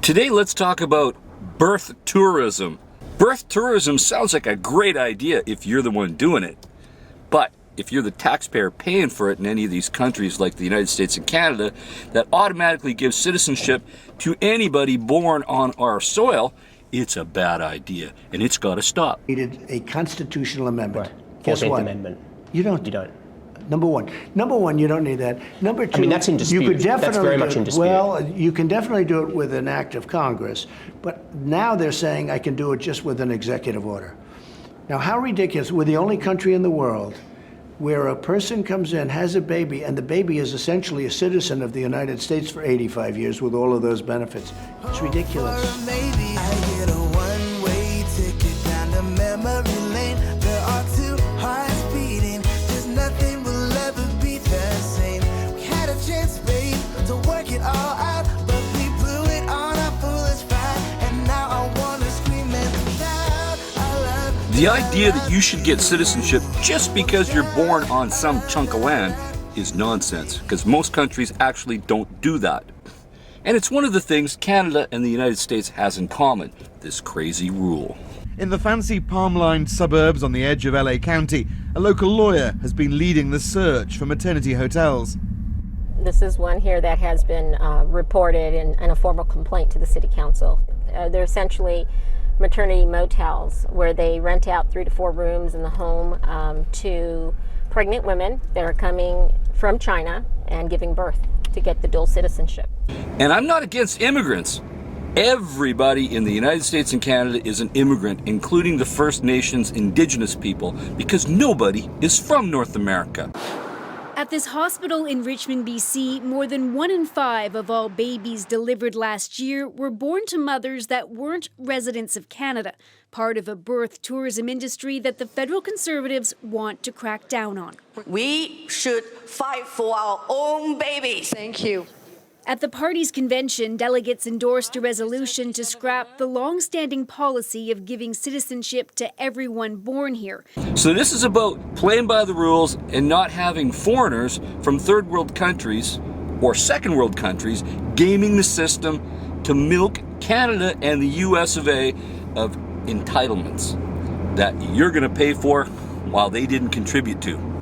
Today, let's talk about birth tourism. Birth tourism sounds like a great idea if you're the one doing it. But if you're the taxpayer paying for it in any of these countries like the United States and Canada, that automatically gives citizenship to anybody born on our soil, it's a bad idea, and it's got to stop. Needed a constitutional amendment. Right. Guess 14th what? Amendment. You don't. You don't. Number one, you don't need that. Number two, I mean, that's in dispute. you could definitely That's very much in dispute. Well, you can definitely do it with an act of Congress, but now they're saying I can do it just with an executive order. Now, how ridiculous! We're the only country in the world where a person comes in, has a baby, and the baby is essentially a citizen of the United States for 85 years with all of those benefits. It's ridiculous. Maybe I get a one-way ticket down the memory lane. There are two hearts beating. There's nothing will ever be the same. We had a chance, babe, to work it all out, but we blew it on our foolish pride. And now I wanna scream and shout. I love The idea that you should get citizenship just because you're born on some chunk of land is nonsense, because most countries actually don't do that. And it's one of the things Canada and the United States has in common, this crazy rule. In the fancy palm-lined suburbs on the edge of LA County, a local lawyer has been leading the search for maternity hotels. This is one here that has been reported in a formal complaint to the City Council. They're essentially maternity motels where they rent out 3 to 4 rooms in the home to pregnant women that are coming from China and giving birth to get the dual citizenship. And I'm not against immigrants. Everybody in the United States and Canada is an immigrant, including the First Nations indigenous people, because nobody is from North America. At this hospital in Richmond, BC, more than 1 in 5 of all babies delivered last year were born to mothers that weren't residents of Canada, part of a birth tourism industry that the federal Conservatives want to crack down on. We should fight for our own babies. Thank you. At the party's convention, delegates endorsed a resolution to scrap the long-standing policy of giving citizenship to everyone born here. So this is about playing by the rules and not having foreigners from third world countries or second world countries gaming the system to milk Canada and the US of A of entitlements that you're going to pay for while they didn't contribute to.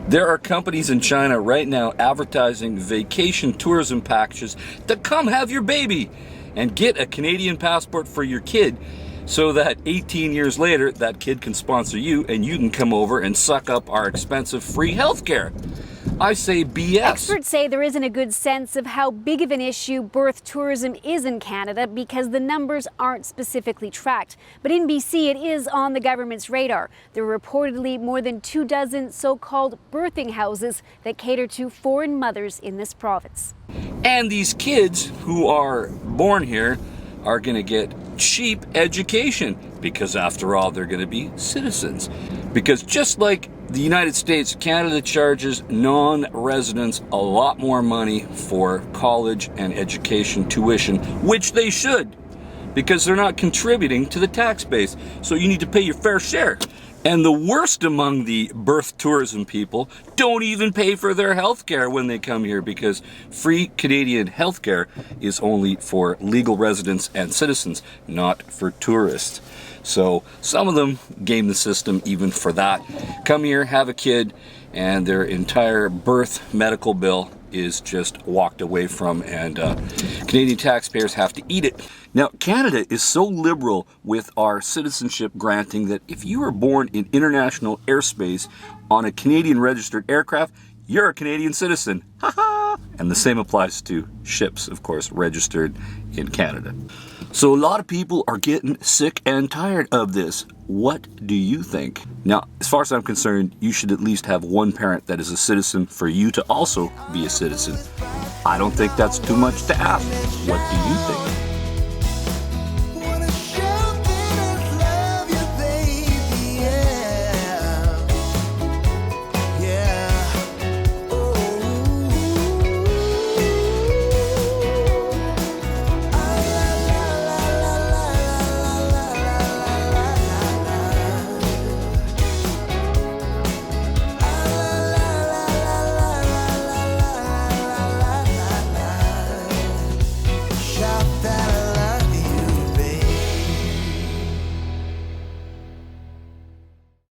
There are companies in China right now advertising vacation tourism packages to come have your baby and get a Canadian passport for your kid so that 18 years later that kid can sponsor you and you can come over and suck up our expensive free health care. I say BS. Experts say there isn't a good sense of how big of an issue birth tourism is in Canada because the numbers aren't specifically tracked. But in BC, it is on the government's radar. There are reportedly more than 24 so-called birthing houses that cater to foreign mothers in this province. And these kids who are born here are going to get cheap education because, after all, they're going to be citizens. Because just like the United States, Canada charges non-residents a lot more money for college and education tuition, which they should, because they're not contributing to the tax base. So you need to pay your fair share. And the worst among the birth tourism people don't even pay for their health care when they come here, because free Canadian health care is only for legal residents and citizens, not for tourists. So some of them game the system even for that. Come here, have a kid, and their entire birth medical bill is just walked away from, and Canadian taxpayers have to eat it. Now, Canada is so liberal with our citizenship granting that if you were born in international airspace on a Canadian registered aircraft, you're a Canadian citizen. Ha ha! And the same applies to ships, of course, registered in Canada. So a lot of people are getting sick and tired of this. What do you think? Now, as far as I'm concerned, you should at least have one parent that is a citizen for you to also be a citizen. I don't think that's too much to ask. What do you think?